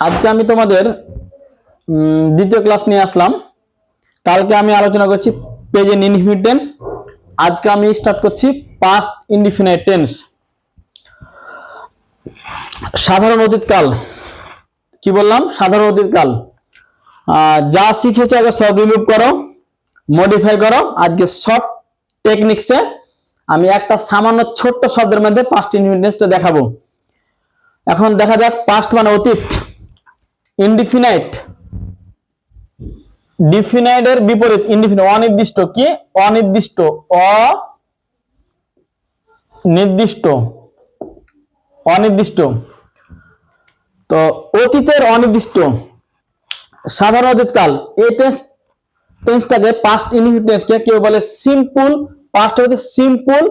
আজকে আমি তোমাদের দ্বিতীয় ক্লাস নিয়ে আসলাম। কালকে আমি আলোচনা করছি প্রেজেন্ট ইনডিফিনিট টেন্স। আজকে আমি স্টার্ট করছি পাস্ট ইনডিফিনিট টেন্স। সাধারণ অতীতকাল। কি বললাম? সাধারণ অতীতকাল। যা শিখেছো আগে সব রিমুভ করো, মডিফাই করো। আজকে শর্ট টেকনিক্সে আমি একটা সামান্য ছোট্ট শব্দের মধ্যে পাস্ট ইনডিফিনিট টেন্সটা দেখাবো। এখন দেখা যাক পাস্ট মানে অতীত, ইনডিফিনাইট, ডিফিনাইট এর বিপরীত ইনডিফিনাইট, অনির্দিষ্ট। কি? অনির্দিষ্ট, অনির্দিষ্ট, অনির্দিষ্ট। তো অতীতের অনির্দিষ্ট সাধারণ অতীতকাল, এই টেন্সটাকে পাস্ট ইনডিফিনিট টেন্সকে কেউ বলে সিম্পল পাস্ট, হতে সিম্পল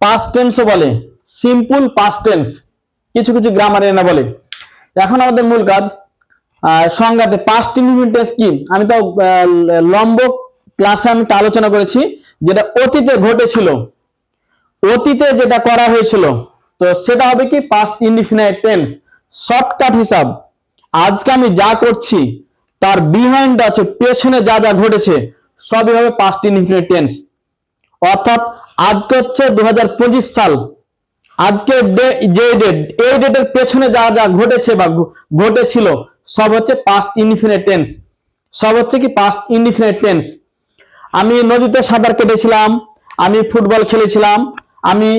পাস্ট টেন্সও বলে, সিম্পল পাস্ট টেন্স, কিছু কিছু গ্রামারে না বলে। এখন আমাদের মূল কাজ সংজ্ঞাতে পাস্ট ইনডিফিনিট টেন্স কি। আমি তো লম্ব ক্লাসে আমি আলোচনা করেছি, যেটা অতীতে ঘটেছিল, অতীতে যেটা করা হয়েছিল, তো সেটা হবে কি পাস্ট ইনডিফিনিট টেন্স। শর্টকাট হিসাব, আজকে আমি যা করছি তার বিহাইন্ড আছে, পেছনে যা যা ঘটেছে সবই হবে পাস্ট ইনডিফিনিট টেন্স। অর্থাৎ আজকে হচ্ছে 2025 সাল, আজকে যে ডেট, এই ডেটের পেছনে যা যা ঘটেছে বা ঘটেছিল সব হচ্ছে পাস্ট ইনডিফিনিট টেন্স, সব হচ্ছে কি পাস্ট ইনডিফিনিট টেন্স। আমি নদীতে সাঁতার কেটেছিলাম, আমি ফুটবল খেলেছিলাম, আমি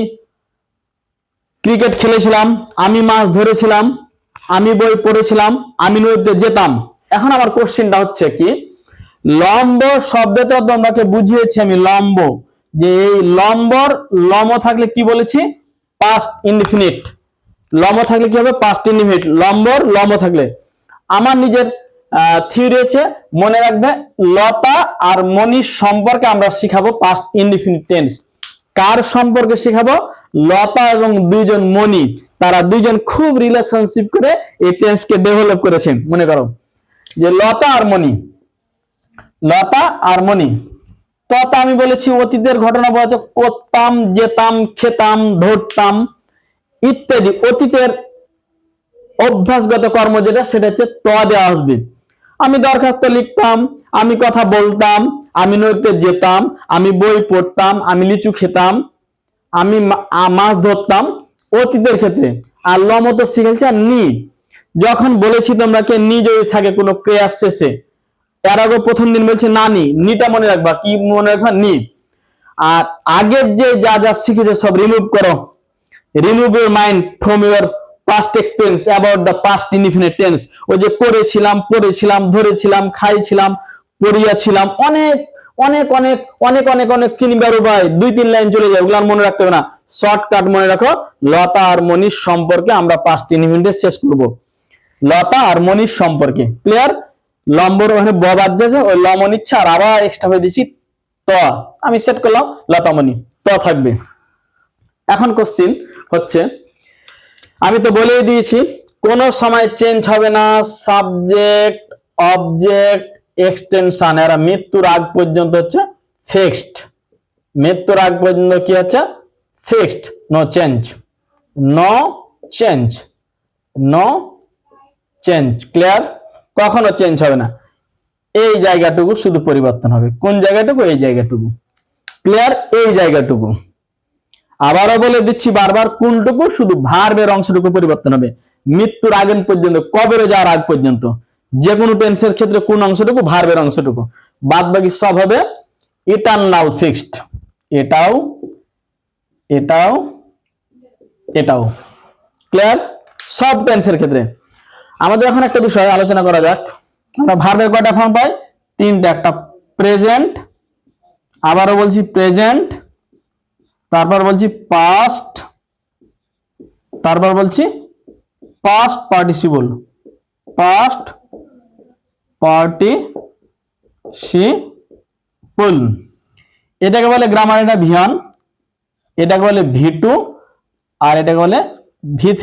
ক্রিকেট খেলেছিলাম, আমি মাছ ধরেছিলাম, আমি বই পড়েছিলাম, আমি নদীতে যেতাম। এখন আমার কোশ্চেনটা হচ্ছে কি, লম্ব শব্দটা তোমাকে বুঝিয়েছি আমি, লম্ব, যে এই লম্বর লম থাকলে কি বলেছি? Past indefinite. লম থাকলে কি হবে? Past indefinite. লম্বর লম থাকলে আমার নিজের থিওরি আছে, মনে রাখবে, লতা আর মনির সম্পর্কে আমরা শিখাবো পাস্ট ইনডিফিনিট টেন্স। কার সম্পর্কে শিখাবো? লতা এবং দুইজন মনি, তারা দুইজন খুব রিলেশনশিপ করে এই টেন্সকে ডেভেলপ করেছেন। মনে করো যে লতা আর মনি, লতা আর মনি। তথা আমি বলেছি অতীতের ঘটনা বলা হচ্ছে করতাম, যেতাম, খেতাম, ধরতাম ইত্যাদি। অতীতের অভ্যাসগত কর্ম যেটা, সেটা হচ্ছে ত দেওয়া আসবে। আমি দরখাস্ত লিখতাম, আমি কথা বলতাম, আমি নদীতে যেতাম, আমি বই পড়তাম, আমি লিচু খেতাম, আমি মাছ ধরতাম, অতীতের ক্ষেত্রে। আর লম তো শিখেছে আর নি। যখন বলেছি তোমরাকে নি যদি থাকে কোনো ক্রিয়ার শেষে, এর আগে প্রথম দিন বলছে নানি, নিটা মনে রাখবা। কি মনে রাখবা? নি। আর আগের যে যা যা শিখেছে সব রিমুভ করো, remove your mind from your past experience about the past indefinite tense. ওই যে করেছিলাম, পড়েছিলাম, ধরেছিলাম, খাইছিলাম, পড়িয়াছিলাম, অনেক অনেক অনেক অনেক অনেক অনেক চিনবার উপায়, 2-3 লাইন চলে যায়, ওগুলো মনে রাখতে হবে না। শর্টকাট মনে রাখো, লতা আর মনির সম্পর্কে আমরা পাস্ট ইনডিফিনিটে শেষ করব। লতা আর মনির সম্পর্কে ক্লিয়ার। লম্বর ওখানে বাদ যাচ্ছে, ওই লমন ইচ্ছা আর আবার এক্সট্রা হয়ে দিচ্ছি ত, আমি সেট করলাম লতামণি, ত থাকবে। এখন কোশ্চিন হচ্ছে, আমি তো বলেই দিয়েছি কোন সময় চেঞ্জ হবে না, সাবজেক্ট, অবজেক্ট, এক্সটেনশন, এরা মৃত্যুর আগ পর্যন্ত হচ্ছে ফিক্সড। মৃত্যুর আগ পর্যন্ত কি হচ্ছে? Fixed, no change, no change, no change. Clear? কখনো চেঞ্জ হবে না। এই জায়গাটুকু শুধু পরিবর্তন হবে। কোন জায়গাটুকু? এই জায়গাটুকু। ক্লিয়ার? এই জায়গাটুকু। আবারও বলে দিচ্ছি বারবার, কোনটুকু? শুধু ভার্বের অংশটুকু পরিবর্তন হবে মৃত্যুর আগে পর্যন্ত, কবরে যাওয়ার আগ পর্যন্ত। যে কোনো টেন্সের ক্ষেত্রে কোন অংশটুকু? ভার্বের অংশটুকু। বাদ বাকি সব হবে ইটারনাল ফিক্সড। এটাও, এটাও, এটাও। ক্লিয়ার? সব টেন্সের ক্ষেত্রে। আমাদের এখন একটা বিষয় আলোচনা করা যাক। আমরা ভার্বের কয়টা ফর্ম পাই? 3টা। একটা প্রেজেন্ট, আবারও বলছি প্রেজেন্ট, তারপর বলছি পাস্ট, তারপর বলছি পাস্ট পার্টিসিপল, পাস্ট পার্টিসিপল। এটাকে বলে গ্রামার, এটা V1, এটাকে বলে V2, আর এটাকে বলে V3।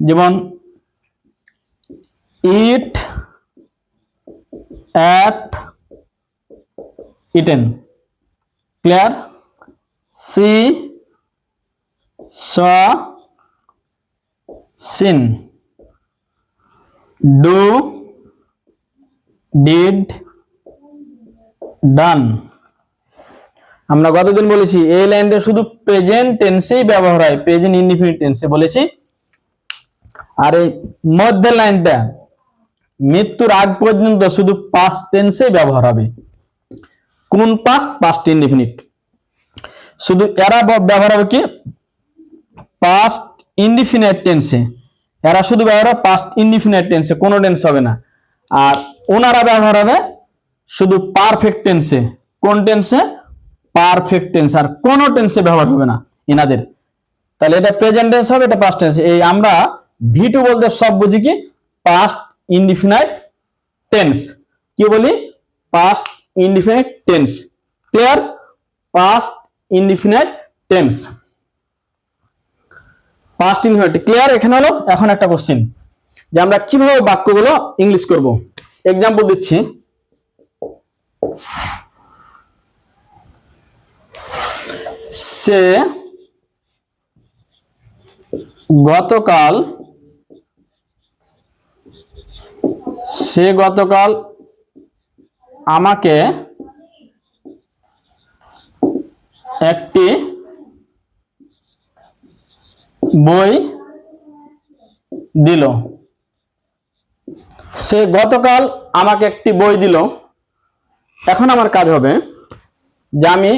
যেমন eat, at, eaten. Clear? See, saw, seen. Do, did, done. আমরা গতদিন বলেছি এই লাইনটা শুধু প্রেজেন্ট টেন্সেই ব্যবহার হয়, প্রেজেন্ট ইনডিফিনিট টেন্সে বলেছি। আর এই মধ্যের লাইনটা মৃত্যুর আগ পর্যন্ত শুধু পাস্ট টেন্সে ব্যবহার হবে। কোন পাস্ট? Past indefinite. শুধু এরা ব্যবহার হবে কি পাস্ট ইনডিফিনিট টেন্সে, এরা শুধু ব্যবহার হবে পাস্ট ইনডিফিনিট টেন্সে, কোনো টেন্স হবে না। আর ওনারা ব্যবহার হবে শুধু পারফেক্ট টেন্সে। কোন টেন্সে? পারফেক্ট টেন্স, আর কোন টেন্সে ব্যবহার হবে না এনাদের। তাহলে এটা প্রেজেন্ট টেন্স হবে, এটা পাস্ট টেন্স। এই আমরা ভি2 বলতে সব বুঝি কি পাস্ট ইনডিফিনিট টেন্স। কি বলি? Past indefinite tense. Clear? Past indefinite tense, past indefinite. Clear? এখানে হলো এখন একটা কোশ্চেন যে আমরা কিভাবে বাক্যগুলো ইংলিশ করব। এক্সাম্পল দিচ্ছি। সে গতকাল আমাকে একটি বই দিল। সে গতকাল আমাকে একটি বই দিল। এখন আমার কাজ হবে যে আমি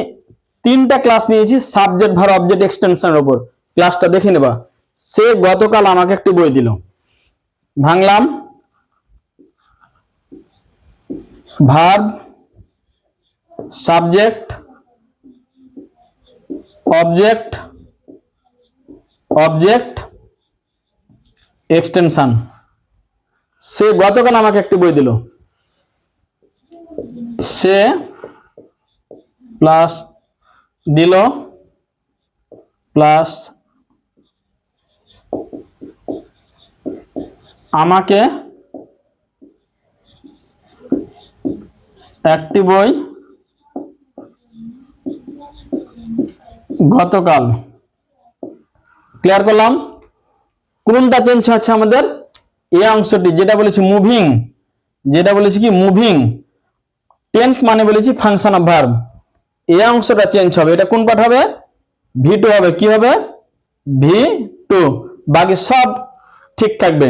3টা ক্লাস নিয়েছি সাবজেক্ট ভার্ব অবজেক্ট এক্সটেনশনের উপর। ক্লাসটা দেখে নেবা। সে গতকাল আমাকে একটি বই দিল। ভাঙলাম, ভার্ব, সাবজেক্ট, অবজেক্ট, এক্সটেনশন। সে গতকাল আমাকে একটি বই দিল। সে প্লাস দিল প্লাস আমাকে একটি বই গতকাল। ক্লিয়ার করলাম? কোনটা চেঞ্জ হচ্ছে আমাদের? এই অংশটি, যেটা বলেছি মুভিং, যেটা বলেছি কি মুভিং। টেন্স মানে বলেছি ফাংশন অফ ভার্ব। এই অংশটা চেঞ্জ হবে। এটা কোন পার্ট হবে? ভি2 হবে। কি হবে? ভি2। বাকি সব ঠিক থাকবে।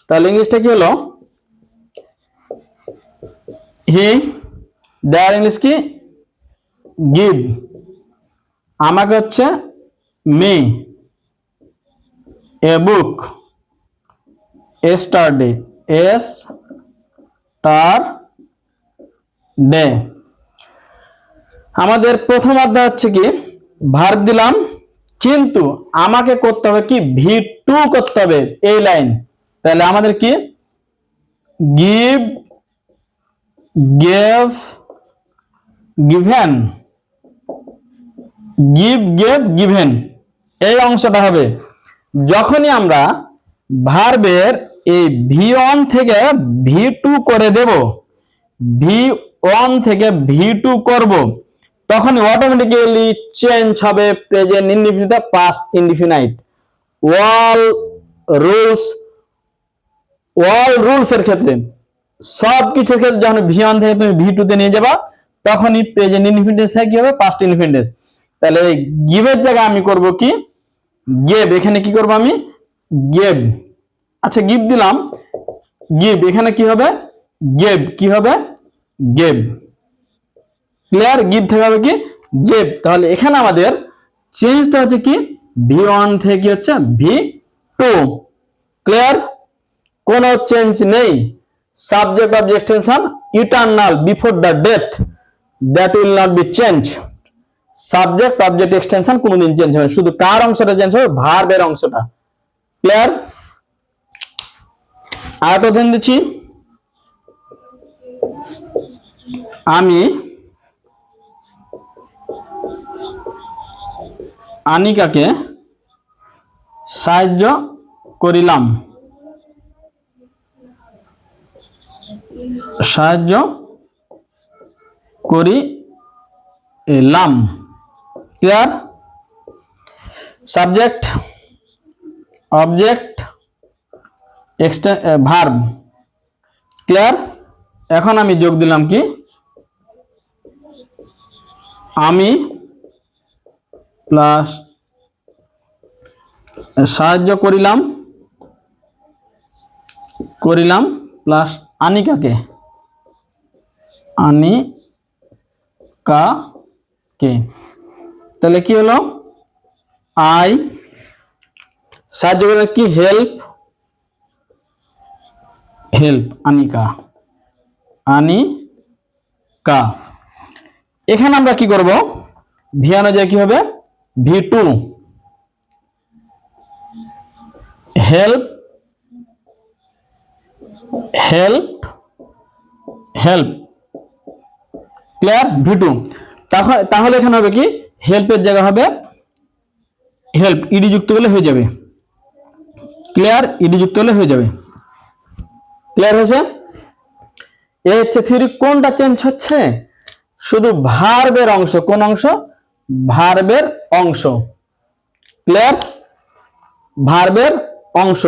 তাহলে ইংলিশটা কি হলো? হি, দেয়ার ইংলিশ কি গিভ। আমাকে হচ্ছে me a book yesterday, yesterday। আমাদের প্রথম অধ্যায় হচ্ছে কি ভার্ব দিলাম, কিন্তু আমাকে করতে হবে কি ভি2 করতে হবে এই লাইন। তাহলে আমাদের কি give, gave, given, give, gave, given, এই অংশটা হবে। যখনই আমরা ভার্বের এই ভি1 থেকে ভি2 করে দেব, ভি1 থেকে ভি2 করব, তখন অটোমেটিক্যালি চেঞ্জ হবে present indefinite past indefinite. All rules এর ক্ষেত্রে, সব কিছুর ক্ষেত্রে যখন ভি1 থেকে তুমি ভি2 তে নিয়ে যাবা, তখনই প্রেজেন্ট ইনডিফিনিট থেকে কি হবে? Past indefinite. তাহলে এই গিভের জায়গায় আমি করব কি গেভ। এখানে কি করব আমি? গেভ। আচ্ছা, গিভ দিলাম, গিভ, এখানে কি হবে? গেভ। কি হবে? গেভ। ক্লিয়ার? গিভ থেকে হবে কি গেভ। তাহলে এখানে আমাদের চেঞ্জটা হচ্ছে কি ভি1 থেকে হচ্ছে ভি2। ক্লিয়ার? কোনো চেঞ্জ নেই। Subject object extension eternal before the death, that will not be change. Subject object extension কোনোদিন চেঞ্জ হবে না, শুধু কার অংশটা চেঞ্জ হবে? ভার্বের অংশটা। ক্লিয়ার? আরেকটা উদাহরণ দিচ্ছি। আমি আনিকাকে সাহায্য করিলাম। সাহায্য করিলাম। Clear? Subject, object, verb. Clear? এখন আমি যোগ দিলাম কি, আমি প্লাস সাহায্য করিলাম প্লাস আনিকাকে, তাহলে কি হলো, আই সাহায্য করলাম কি, হেল্প আনিকা। এখানে আমরা কি করব, ভি অনুযায়ী কি হবে, V2 হেল্প ক্লিয়ার, V2। তাহলে এখানে হবে কি, হেল্পের জায়গা হবে হেল্প, ইডি যুক্ত হলে হয়ে যাবে। ক্লিয়ার? ইডি যুক্ত হলে হয়ে যাবে। ক্লিয়ার হয়েছে? এ হচ্ছে থিওরি। কোনটা চেঞ্জ হচ্ছে, শুধু ভার্বের অংশ। কোন অংশ? ভার্বের অংশ। ক্লিয়ার? ভার্বের অংশ।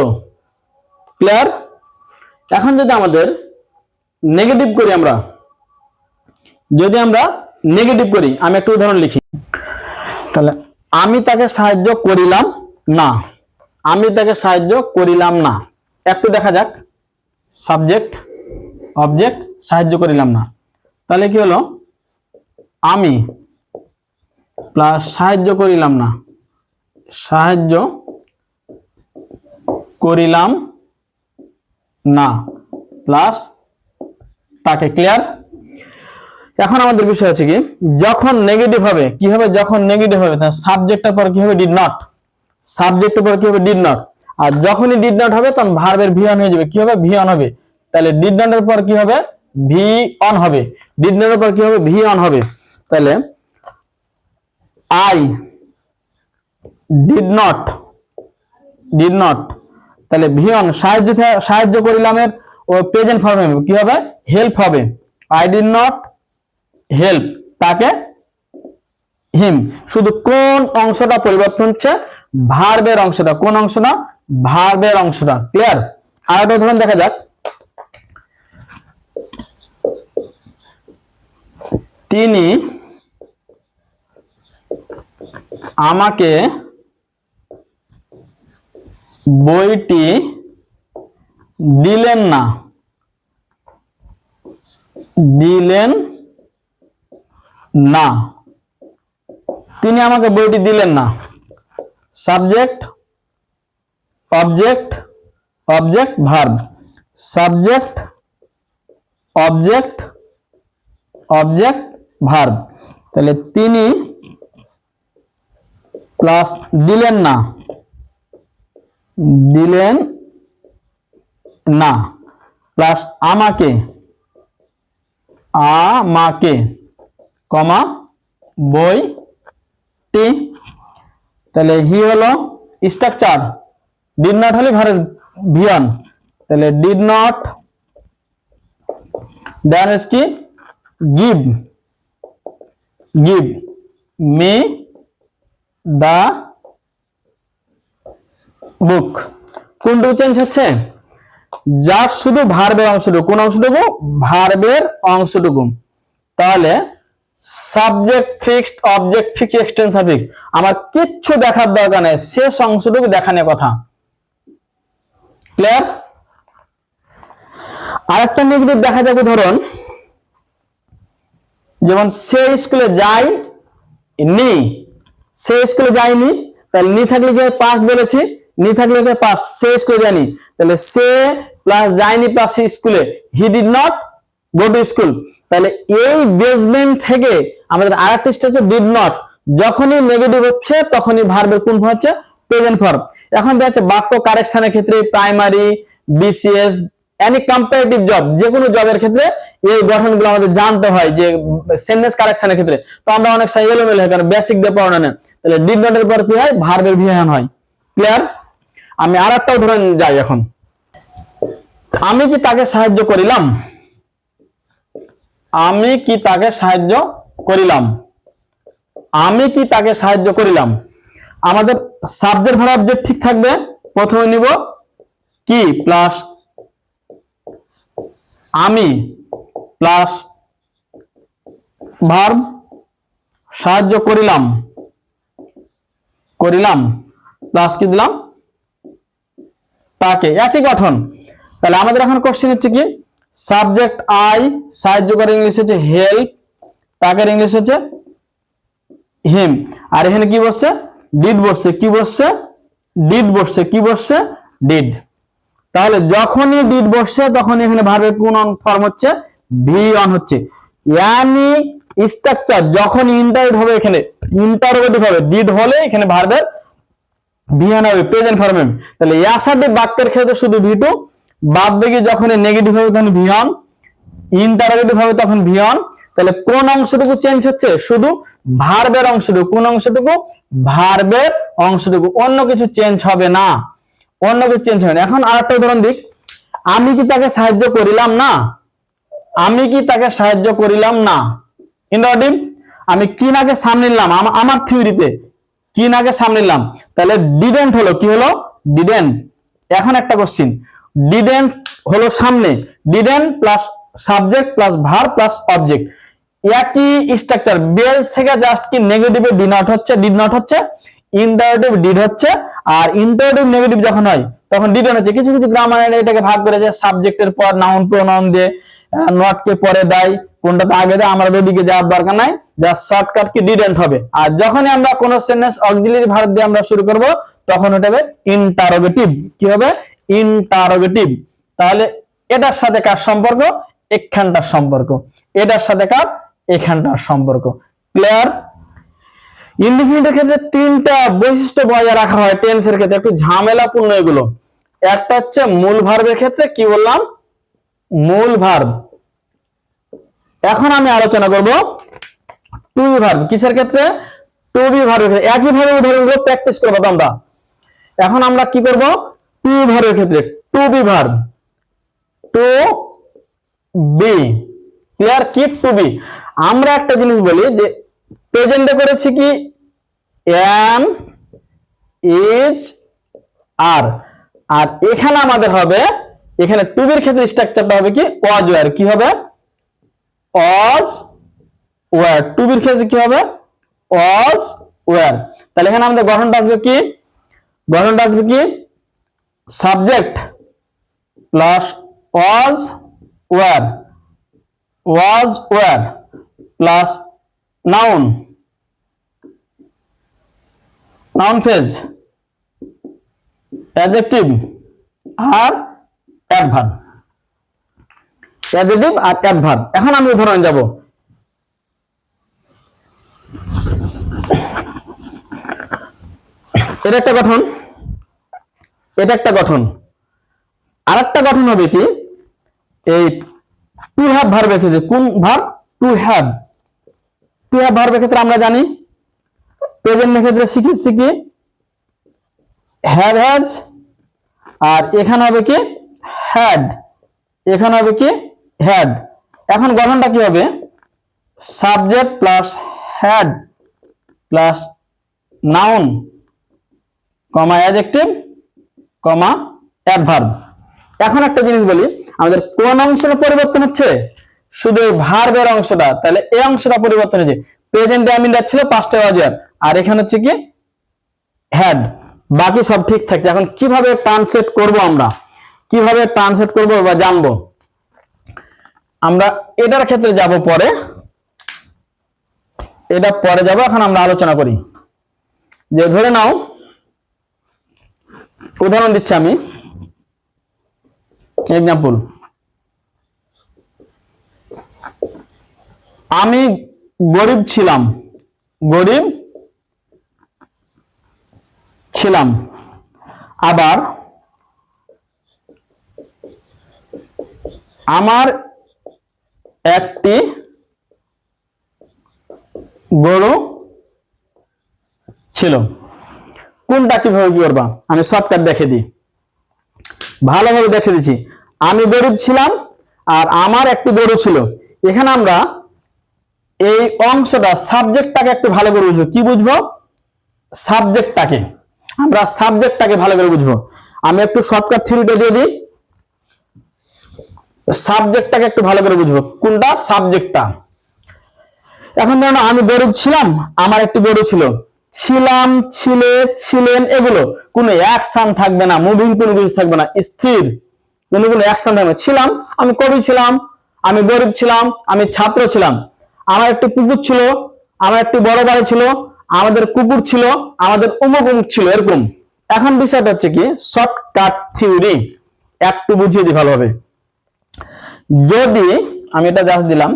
ক্লিয়ার? এখন যদি আমাদের নেগেটিভ করি, যদি আমরা নেগেটিভ করি, আমি একটা উদাহরণ লিখি। তাহলে আমি তাকে সাহায্য করিলাম না, একটু দেখা যাক, সাবজেক্ট অবজেক্ট সাহায্য করিলাম না। তাহলে কি হলো, আমি প্লাস সাহায্য করিলাম না প্লাস তাকে। ক্লিয়ার? এখন আমাদের বিষয় আছে কি, যখন নেগেটিভ হবে কি হবে, সাবজেক্টের পর কি হবে, ডিড নট। আর যখনই ডিড নট হবে তখন ভার্বের ভি অন হয়ে যাবে, কি হবে, ভি অন হবে। তাহলে ডিড নটের পর কি হবে, ভি অন হবে। ভি অন হবে। তাহলে আই ডিড নট, তাহলে ভি অন, সাহায্য করিলামের ও প্রেজেন্ট ফর্ম হবে, কি হবে, হেল্প হবে। আই ডিড নট হেল্প তাকে, হিম। শুধু কোন অংশটা পরিবর্তন হচ্ছে, ভার্বের অংশটা। কোন অংশটা? ভার্বের অংশটা। ক্লিয়ার? আর একটা উদাহরণ দেখা যাক। তিনি আমাকে বইটি দিলেন না। তিনি আমাকে বইটি দিলেন না। Subject object verb, subject object verb. তাহলে তিনি প্লাস দিলেন না প্লাস আমাকে কমা বইটি। তাহলে হি হলো স্ট্রাকচার, ডিড নট হলে ভার্ব ভি অন। তাহলে ডিড নট, দেন ইজ কি, গিভ মি দা বুক। কোনটুকু চেঞ্জ হচ্ছে, জাস্ট শুধু ভার্বের অংশটুকু। কোন অংশটুকু? ভার্বের অংশটুকু। তাহলে subject fixed, object fixed, extension fixed, আমার কিচ্ছু দেখার দরকার নেই, শেষ অংশটুকু দেখানোর কথা। ক্লিয়ার? আরেকটা নেগেটিভ দেখা যাবে, ধরুন যেমন সে স্কুলে যায়নি, তাহলে নি থাকলে কি পাস্ট বলেছি, সে স্কুলে যায়নি। তাহলে সে প্লাস যায়নি প্লাস স্কুলে, he did not go to school. তাহলে এই বেসমেন্ট থেকে আমাদের আরেকটা স্টেপ হচ্ছে ডিড নট। যখনই নেগেটিভ হচ্ছে তখনই ভার্বের কোন ফর্ম হচ্ছে, প্রেজেন্ট ফর্ম। এখন দেখা যাচ্ছে বাক্য কারেকশনের ক্ষেত্রে, primary, BCS, any comparative job, যে কোনো জবের ক্ষেত্রে এই গঠনগুলো আমাদের জানতে হয়, যে সেন্টেন্স কারেকশনের ক্ষেত্রে। তো আমরা অনেক সময় এলোমেলো হয়, কারণ বেসিক দিয়ে পড়ানো নেই। তাহলে ডিড নট এর পর কি হয়, ভার্বের ভিএন হয়। ক্লিয়ার? আমি আরেকটা উদাহরণ যাই এখন। আমি কি তাকে সাহায্য করিলাম, আমাদের সাবজেক্ট ভার্ব অবজেক্ট ঠিক থাকবে। প্রথমে নিব কি প্লাস আমি প্লাস ভার্ব সাহায্য করিলাম প্লাস কি দিলাম তাকে, একই গঠন। তাহলে আমাদের এখন কোশ্চেন হচ্ছে কি সাবজেক্ট আই, সাহায্য করে ইংলিশ হচ্ছে হেল্প, তাকের ইংলিশ হচ্ছে হিম, আর এখানে কি বসছে ডিড বসছে, কি বসছে ডিড বসছে, কি বসছে ডিড। তাহলে যখনই ডিড বসছে তখন এখানে ভার্বের কোন ফর্ম হচ্ছে ভি অন হচ্ছে। ইয়ানি স্ট্রাকচার যখন ইন্টারোগেটিভ হবে, এখানে ইন্টারোগেটিভ হবে, ডিড হলে এখানে ভার্বের ভি অন হবে প্রেজেন্ট ফর্মে। তাহলে অ্যাসার্টিভ বাক্যের ক্ষেত্রে শুধু ভি টু, বাদ বাকি যখন নেগেটিভ হবে তখন ভি অন, ইন্টারোগেটিভ হবে তখন ভি অন। তাহলে কোন অংশটুকু চেঞ্জ হচ্ছে, শুধু ভার্বের অংশটুকু। কোন অংশটুকু ভার্বের অংশটুকু, অন্য কিছু চেঞ্জ হবে না, অন্য কিছু চেঞ্জ হবে না। এখন আরেকটা উদাহরণ দিক, আমি কি তাকে সাহায্য করিলাম না, আমি কি তাকে সাহায্য করিলাম না ইন্টারোগেটিভ। আমি কি নাকে সামনে নিলাম, আমার থিওরিতে কি নাকে সামনে নিলাম, তাহলে ডিডেন্ট হলো, কি হলো ডিডেন্ট। এখন একটা কোশ্চিন, ডিডেন্ট হলো সামনে, didn't plus subject plus verb plus object, একই স্ট্রাকচার। বেস থেকে জাস্ট কি নেগেটিভে ডি নট হচ্ছে, ডিড নট হচ্ছে, ইন্টারোগেটিভ ডিড হচ্ছে, আর ইন্টারোগেটিভ নেগেটিভ যখন হয় তখন ডিডেন্ট হচ্ছে। কিছু কিছু গ্রামার এটাকে ভাগ করে যে সাবজেক্টের পর নাউন প্রোনাউন দিয়ে, নট কে পরে দেয়, কোনটাতে আগে দেয়, আমরা ওদিকে যাওয়ার দরকার নাই, জাস্ট শর্টকাট কি ডিডেন্ট হবে। আর যখনই আমরা কোন সেন্টেন্স অক্সিলারি ভার্ব দিয়ে আমরা শুরু করব তখন ওটা হবে ইন্টারোগেটিভ, কি হবে ইন্টারোগেটিভ। তাহলে এটার সাথে কার সম্পর্ক, এখানটার সম্পর্ক, এটার সাথে কার এখানটার সম্পর্ক। ক্লিয়ার? ইনডিফিনিটের ক্ষেত্রে তিনটা বৈশিষ্ট্য বজায় রাখা হয় টেন্সের ক্ষেত্রে, একটু ঝামেলাপূর্ণ এগুলো। একটা হচ্ছে মূল ভার্বের ক্ষেত্রে, কি বললাম মূল ভার্ব। এখন আমি আলোচনা করব টু বি ভার্ব, কিসের ক্ষেত্রে টু বি ভার্বের ক্ষেত্রে। একই ভাবে উদাহরণগুলো প্র্যাকটিস করব তোমরা। এখন আমরা কি করব টু বি ভার্বের ক্ষেত্রে, to be verb, to be, clear কি টু বি। আমরা একটা জিনিস বলি যে প্রেজেন্টে করেছি কি am, is, are, আর এখানে আমাদের হবে, এখানে টু বির ক্ষেত্রে স্ট্রাকচারটা হবে কি was were, কি হবে was were, টু বির ক্ষেত্রে কি হবে was were। তাহলে এখানে আমাদের গঠনটা আসবে কি, গঠনটা আসবে কি subject plus was were plus noun, noun phrase, adjective আর অ্যাডভার্ব, অ্যাডজেক্টিভ আর অ্যাডভার্ব। এখন আমি উদাহরণ যাব। এটা একটা গঠন, এটা একটা গঠন। আরেকটা গঠন হবে কি এই টু হ্যাভ ভার্বের ক্ষেত্রে, কোন verb to have, to have ভার্বের ক্ষেত্রে আমরা জানি প্রেজেন্টের ক্ষেত্রে শিখেছি কি হ্যাভ হ্যাজ, আর এখানে হবে কি হ্যাড, এখানে হবে কি হ্যাড। এখন গঠনটা কি হবে subject plus had plus noun comma adjective comma adverb. এখন একটা জিনিস বলি, আমাদের কোন অংশটা পরিবর্তন হচ্ছে, শুধু ভার্বের অংশটা। তাহলে এই অংশটা পরিবর্তন হয়েছে, প্রেজেন্টে আমি ছিল পাস্টে ওয়াজ ওয়্যার, আর এখানে হচ্ছে কি হ্যাড, বাকি সব ঠিক থাকছে। এখন কিভাবে ট্রান্সলেট করব, আমরা কিভাবে ট্রান্সলেট করব বা জানবো, আমরা এটার ক্ষেত্রে যাব পরে, এটা পরে যাব। এখন আমরা আলোচনা করি যে ধরে নাও, উদাহরণ দিচ্ছি আমি, এক্সাম্পল, আমি গরিব ছিলাম, গরিব ছিলাম। আবার আমার একটি গরু ছিল। কোনটা কিভাবে কি করবা, আমি শর্টকাট দেখে দিই, ভালোভাবে দেখে দিচ্ছি। আমি গরিব ছিলাম আর আমার একটি গরু ছিল। এখানে আমরা এই অংশটা সাবজেক্টটাকে একটু ভালো করে বুঝবো। কি বুঝবো সাবজেক্টটাকে, আমরা সাবজেক্টটাকে ভালো করে বুঝবো। আমি একটু শর্টকাট থিওরিটা দিয়ে দিই, সাবজেক্টটাকে একটু ভালো করে বুঝবো। কোনটা? সাবজেক্টটা। এখন ধরুন আমি গরু ছিলাম, আমার একটি গরু ছিল, ছিলাম, ছিলে, ছিলেন, এগুলো কোনো অ্যাকশন থাকবে না, মুভিং কোনো কিছু থাকবে না, স্থির, কোনো অ্যাকশন থাকবে না। ছিলাম, আমি কবি ছিলাম, আমি গরিব ছিলাম, আমি ছাত্র ছিলাম, আমার একটি পুকুর ছিল, আমার একটি বড় বাড়ি ছিল, আমাদের কুকুর ছিল, আমাদের অমুক অমুক ছিল, এরকম। এখন বিষয়টা হচ্ছে কি, শর্টকাট থিওরি একটু বুঝিয়ে দিই ভালোভাবে। যদি আমি এটা জাস্ট দিলাম,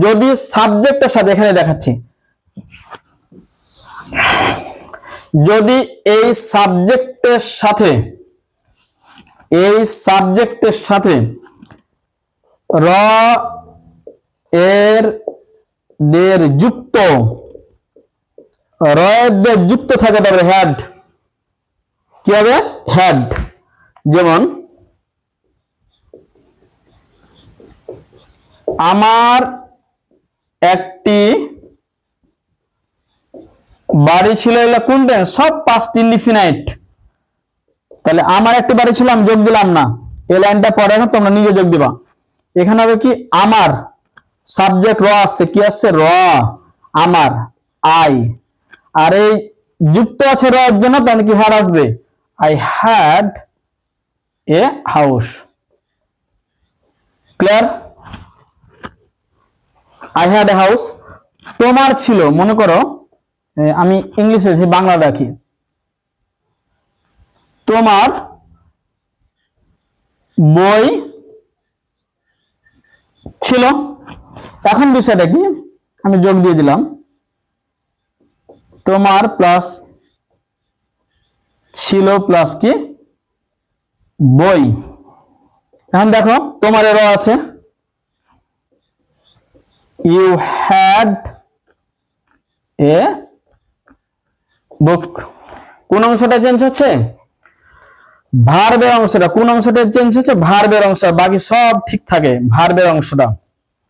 যদি সাবজেক্টের সাথে, এখানে দেখাচ্ছি, যদি এই সাবজেক্টের সাথে র এর দের যুক্ত, র এর দের যুক্ত থাকে, তবে হ্যাড, কি হবে? হ্যাড। যেমন আমার একটি বাড়ি ছিল, এগুলো কোন টেন্স? সব পাস্ট ইনডিফিনাইট। তাহলে আমার একটি বাড়ি ছিল, আমি যোগ দিলাম না, এই লাইনটা পরে না, তোমরা নিজে যোগ দিবা। এখানে হবে কি, আমার সাবজেক্ট র আসছে, কি আসছে? র, আমার, আই, আর এই যুক্ত আছে র এর জন্য, তাহলে কি হ্যাড আসবে, I had a house. Clear? I had a house. তোমার ছিল, মনে করো আমি ইংলিশে বাংলা রাখি, তোমার বই ছিল। এখন বিষয়টা কি, আমি যোগ দিয়ে দিলাম, তোমার প্লাস ছিল প্লাস কি, বই। এখন দেখো, তোমার এরও আছে, ইউ হ্যাড এ বুক। কোন অংশটা চেঞ্জ হচ্ছে? ভার্বের অংশটা। কোন অংশটা চেঞ্জ হচ্ছে? ভার্বের অংশ, বাকি সব ঠিক থাকে, ভার্বের অংশটা।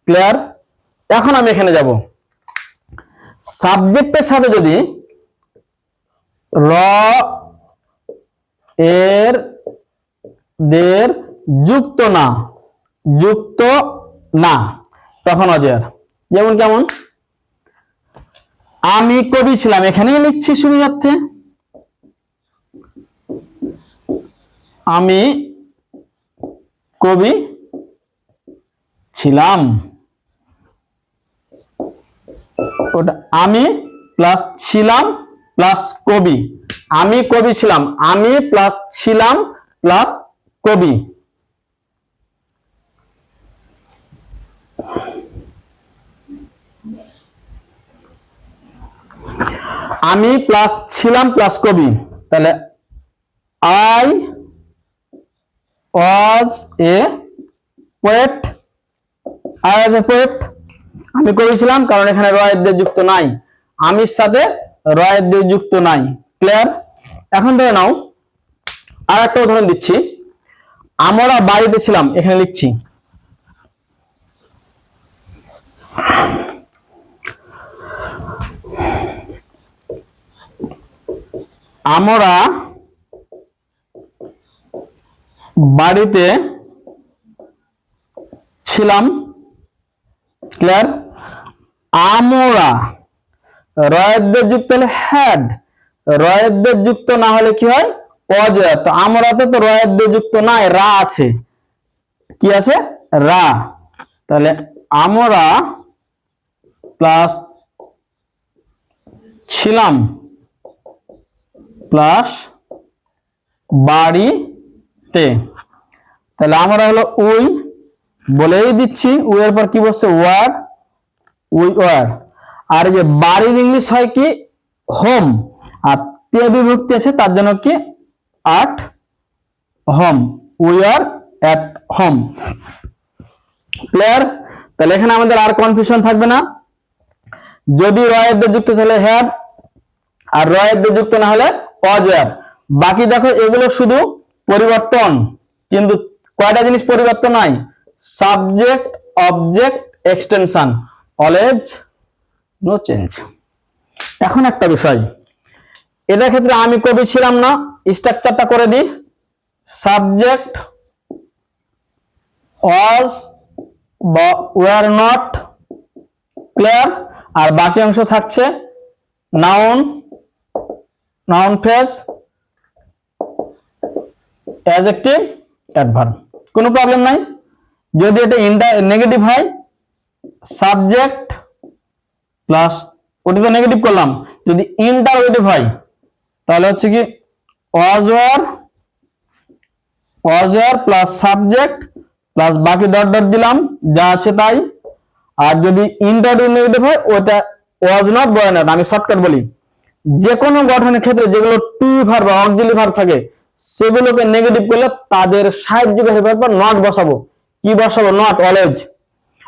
ক্লিয়ার? এখন আমি এখানে যাব, সাবজেক্টের সাথে যদি র এর দের যুক্ত না, তখন অজের। যেমন কেমন? আমি কবি ছিলাম, এখানেই লিখছি সুবিধার্থে, আমি কবি ছিলাম, ওটা আমি প্লাস ছিলাম প্লাস কবি, আমি কবি ছিলাম, আমি প্লাস ছিলাম প্লাস কবি। আমি প্লাস ছিলাম প্লাস কবি, তাহলে I was a poet, I was a poet. আমি কবি ছিলাম, কারণ এখানে র এর দের যুক্ত নাই, আমির সাথে র এর দের যুক্ত নাই। ক্লিয়ার? এখন ধরে নাও, আর একটা উদাহরণ দিচ্ছি, আমরা বাড়িতে ছিলাম, এখানে লিখছি, আমরা বাড়িতে ছিলাম। ক্লিয়ার? আমরা র এর দের যুক্ত হলে হ্যাড, র এর দের যুক্ত না হলে কি হয়? অজয়। তো আমরাতে তো র এর দের যুক্ত নাই, রা আছে, কি আছে? রা। তাহলে আমরা প্লাস ছিলাম প্লাস বাড়িতে, তাহলে আমরা হলো উই, বলেই দিচ্ছি, উই এর পর কি বসছে? War, we were. আর এই যে বাড়ির ইংলিশ হয় কি? হোম, আর তে বিভক্তি আছে, তার জন্য কি? আট home, we are at home. Clear? তাহলে এখানে আমাদের আর কনফিউশন থাকবে না, যদি র এর দের যুক্ত হলে হ্যাড, আর র এর দের যুক্ত না হলে অজয়ার। বাকি দেখো, এগুলো শুধু পরিবর্তন, কিন্তু কয়টা জিনিস পরিবর্তন নাই? Subject, object, extension, always no change. এখন একটা বিষয়, এটার ক্ষেত্রে আমি কবি ছিলাম না, স্ট্রাকচারটা করে দিই, সাবজেক্ট ওয়াজ বা ওয়ার নট ক্লিয়ার, আর বাকি অংশ থাকছে noun, noun phrase, adjective, adverb. কোনো প্রবলেম নাই। যদি এটা নেগেটিভ হয়, সাবজেক্ট প্লাস, ওটা তো নেগেটিভ করলাম, যদি ইন্টারোগেটিভ হয় তাহলে হচ্ছে কি was were plus subject plus বাকি ডট ডট দিলাম যা আছে তাই। আর যদি ইন্টারোগেটিভ হয় ওটা ওয়াজ নট ওয়ার নট। আমি শর্টকাট বলি, যে কোনো গঠনের ক্ষেত্রে যেগুলো টু ভার্ব বা অক্সিলারি ভার্ব থাকে সেগুলোকে নেগেটিভ করলে তাদের সাহায্যকারী ভার্ব নট বসাবো। কি বসাবো? Not, always.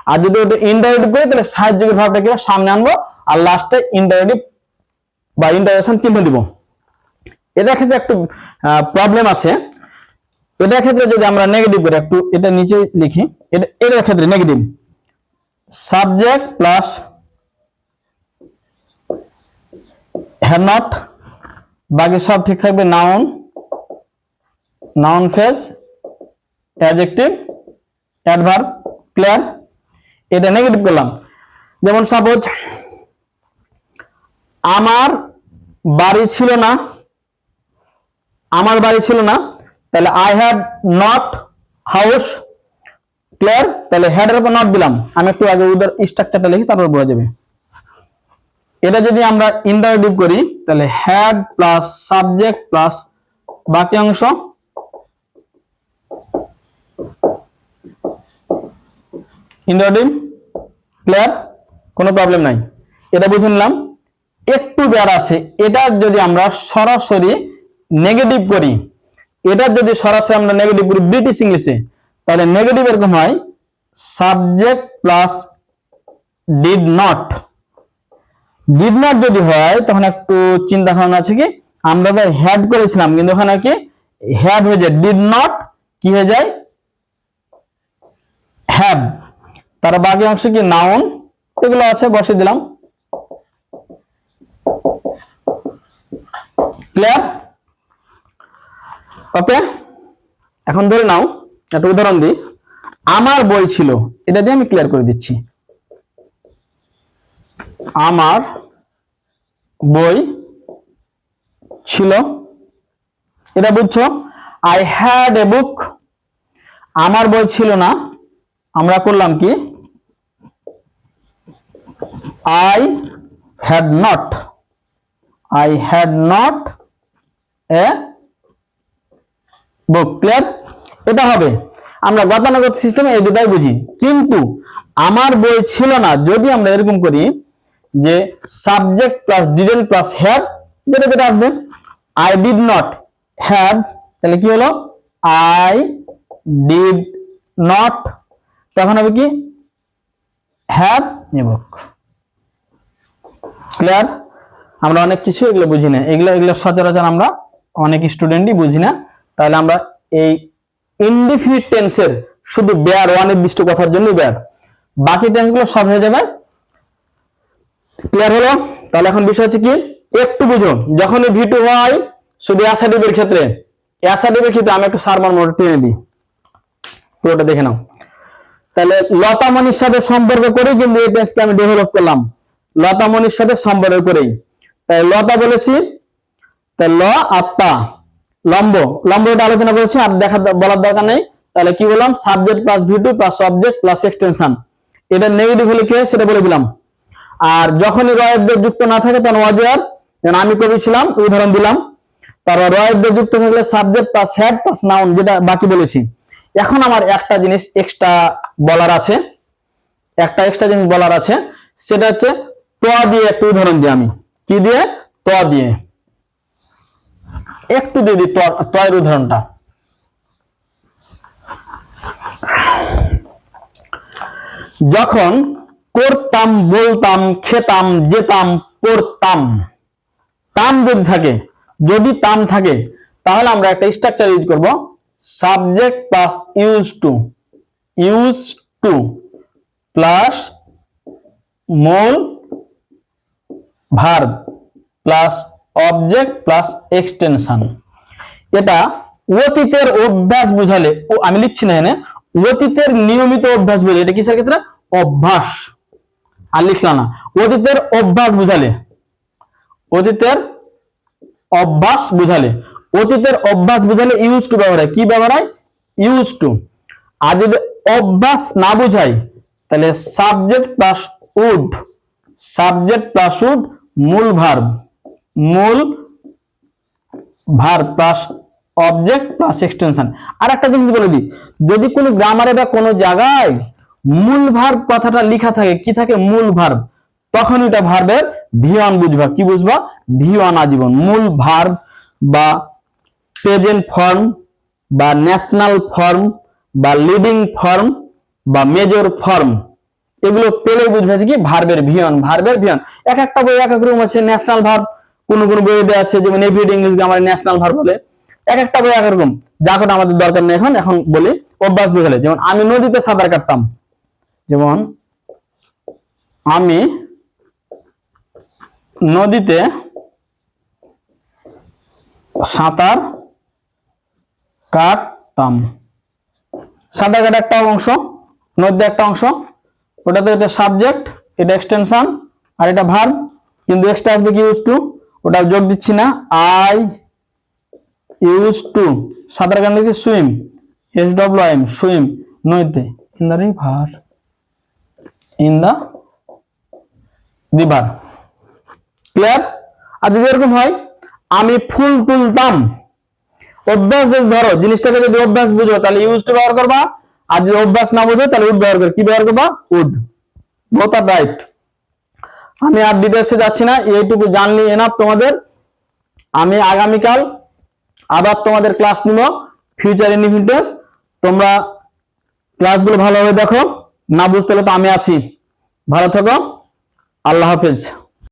আর যদি ওটা ইন্টারোগেটিভ করি তাহলে সাহায্যকারী ভার্বটা কি সামনে আনবো আর লাস্টে ইন্টারোগেটিভ বা ইন্টারোগেশন চিহ্ন দিব। এটার ক্ষেত্রে একটু প্রবলেম আছে। এটার ক্ষেত্রে যদি আমরা নেগেটিভ করি, একটু এটা নিচে লিখি, এটার ক্ষেত্রে negative subject plus have not, বাকি সব ঠিক থাকবে, noun, noun phrase, adjective, adverb. Clear? এটা নেগেটিভ করলাম। যেমন সাপোজ আমার বাড়ি ছিল না, আমার বাড়ি ছিল না, তাহলে I had not house. Clear? তাহলে হ্যাড এর উপর নট দিলাম। আমি একটু আগে ওদের স্ট্রাকচারটা লিখি, তারপর বোঝা যাবে। এটা যদি আমরা ইন্টারোগেটিভ করি তাহলে হ্যাড প্লাস সাবজেক্ট প্লাস বাকি অংশ ইন্টারোগেটিভ। ক্লিয়ার? কোনো প্রবলেম নাই। এটা বুঝে নিলাম। একটু ব্যার আছে, এটা যদি আমরা সরাসরি নেগেটিভ করি, এটা যদি সরাসরি আমরা নেগেটিভ করি ব্রিটিশ ইংলিশে, তাহলে নেগেটিভ এরকম হয় subject plus did not. Did not যদি হয় তখন একটু চিন্তা ভাবনা আছে, কি আমরা তো হ্যাড করেছিলাম কিন্তু ওখানে কি হ্যাড হয়ে যায়, ডিড নট কি হয়ে যায় হ্যাভ। তার বাকি অংশ কি নাউন, এগুলো আছে বসে দিলাম। ক্লিয়ার? ওকে, এখন ধরে নাও একটা উদাহরণ দিই। আমার বই ছিল, এটা দিয়ে আমি ক্লিয়ার করে দিচ্ছি। আমার বই ছিল, এটা বুঝছো? আই হ্যাড এ বুক, আমার বই ছিল না, আমরা করলাম কি I had not, I had not a book. Clear? এটা হবে। আমরা গতানুগত সিস্টেমে এই দুটাই বুঝি। কিন্তু আমার বই ছিল না যদি আমরা এরকম করি যে subject plus didn't plus have, যেটা যেটা আসবে, আই ডিড নট হ্যাভ, তাহলে কি হলো আই ডিড নট, তখন হবে কি হ্যাভ এ বুক। ক্লিয়ার? আমরা অনেক কিছু এগুলো বুঝি না, এগুলো সচরাচর আমরা অনেক স্টুডেন্টই বুঝি না। তাহলে আমরা এই ইনডিফিনিট টেন্সের শুধু বেয়ার অনির্দিষ্ট কথার জন্য বেয়ার, বাকি টেন্সগুলো সব হয়ে যাবে। ক্লিয়ার হলো? তাহলে এখন বিষয় হচ্ছে কি একটু বুঝুন, যখন ভি2 হয় শুধু অ্যাসার্টিভের ক্ষেত্রে, অ্যাসার্টিভের ক্ষেত্রে আমি একটু সারমর্ম টেনে দিই, পুরোটা দেখে নাও। তাহলে লতামণির সাথে সম্পর্ক করেই কিন্তু এই টেন্সকে আমি ডেভেলপ করলাম, লতামণির সাথে সম্পর্ক করেই। তাই লতা বলেছি, তাই ল আত্মা, লম্ব, লম্বটা আলোচনা করেছি, আর বলার দরকার নেই। তাহলে কি বললাম subject plus ভি2 plus object plus extension. এটা নেগেটিভ হলে কি হয় সেটা বলে দিলাম। আর যখনই রয়ের যুক্ত না থাকে তখন ওয়াজার, যেমন আমি কবি ছিলাম উদাহরণ দিলাম। তারপর রয়ের যুক্ত থাকলে subject plus had plus noun, যেটা বাকি বলেছি। এখন আমার একটা জিনিস এক্সট্রা বলার আছে, সেটা হচ্ছে ত দিয়ে একটা উদাহরণ দিই আমি। কি দিয়ে? ত দিয়ে একটু দিয়ে দিই তয়ের উদাহরণটা। যখন করতাম, বলতাম, খেতাম, যেতাম, পড়তাম, তাম যদি থাকে, যদি তাম থাকে তাহলে আমরা একটা স্ট্রাকচার ইউজ করব, subject plus use to plus মূল verb plus object plus extension. এটা অতীতের অভ্যাস বুঝালে, আমি লিখছি না এখানে, অতীতের নিয়মিত অভ্যাস বুঝালে, এটা কিসের ক্ষেত্রে? অভ্যাস। আর লিখলাম না। অতীতের অভ্যাস বুঝালে, অতীতের অভ্যাস বুঝালে, অতীতের অভ্যাস বুঝালে ইউজ টু ব্যবহার হয়। কি ব্যবহার হয়? Use to. আর যদি অভ্যাস না বুঝাই তাহলে subject plus would, subject plus would, মূল ভার্ব, মূল verb plus object plus extension. আর একটা জিনিস বলে দিই, যদি কোনো গ্রামারে বা কোনো জায়গায় মূল ভার্ব কথাটা লেখা থাকে, কি থাকে? মূল ভার্ব, তখন এটা ভার্বের ভি1 বুঝবা। কি বুঝবা? ভি1 আজীবন। মূল ভার্ব বা প্রেজেন্ট ফর্ম বা ন্যাশনাল ফর্ম বা লিডিং ফর্ম বা মেজর ফর্ম, এগুলো পেলে বুঝবে কি ভার্বের ভি1, ভার্বের ভি1। এক একটা বই এক এক রকম আছে। ন্যাশনাল ভার্ব কোন কোন বইয়ে দেওয়া আছে, যেমন এভরিডে ইংলিশ গ্রামারে ন্যাশনাল ভার্ব বলে। এক একটা বই এক রকম, যা কোটা আমাদের দরকার নেই এখন। এখন বলি অভ্যাস বুঝালে, যেমন আমি নদীতে সাঁতার কাটতাম, যেমন আমি নদীতে সাঁতার কাটতাম। সাঁতার কাটা একটা অংশ, নদীতে একটা অংশ, ওটা তো এটা সাবজেক্ট, এটা এক্সটেনশন, আর এটা ভার্ব, কিন্তু এক্সট্রা আসবে কি? Use to. ওটা যোগ দিচ্ছি না। আই ইউজ টু সাঁতার কাটলে কি? সুইম, SWIM, সুইম, নদীতে, in the river, in the river. Clear? আর যদি এরকম হয়, আমি ফুল তুলতাম, অভ্যাস ধরো জিনিসটাকে, যদি অভ্যাস বুঝো তাহলে ইউজ টু ব্যবহার করবা, আর যদি অভ্যাস না বুঝো তাহলে উড ব্যবহার করবে। কি ব্যবহার করবা? উড। Both are right. আমি আর ডিটেলসে যাচ্ছি না, এইটুকু জানলে এনাফ তোমাদের। আমি আগামীকাল আবার তোমাদের ক্লাস নিব, ফিউচার ইন্ডিপেন্ডেন্স। তোমরা ক্লাসগুলো ভালোভাবে দেখো, না বুঝতে হলে তো আমি আছি। ভালো থেকো, আল্লাহ হাফেজ।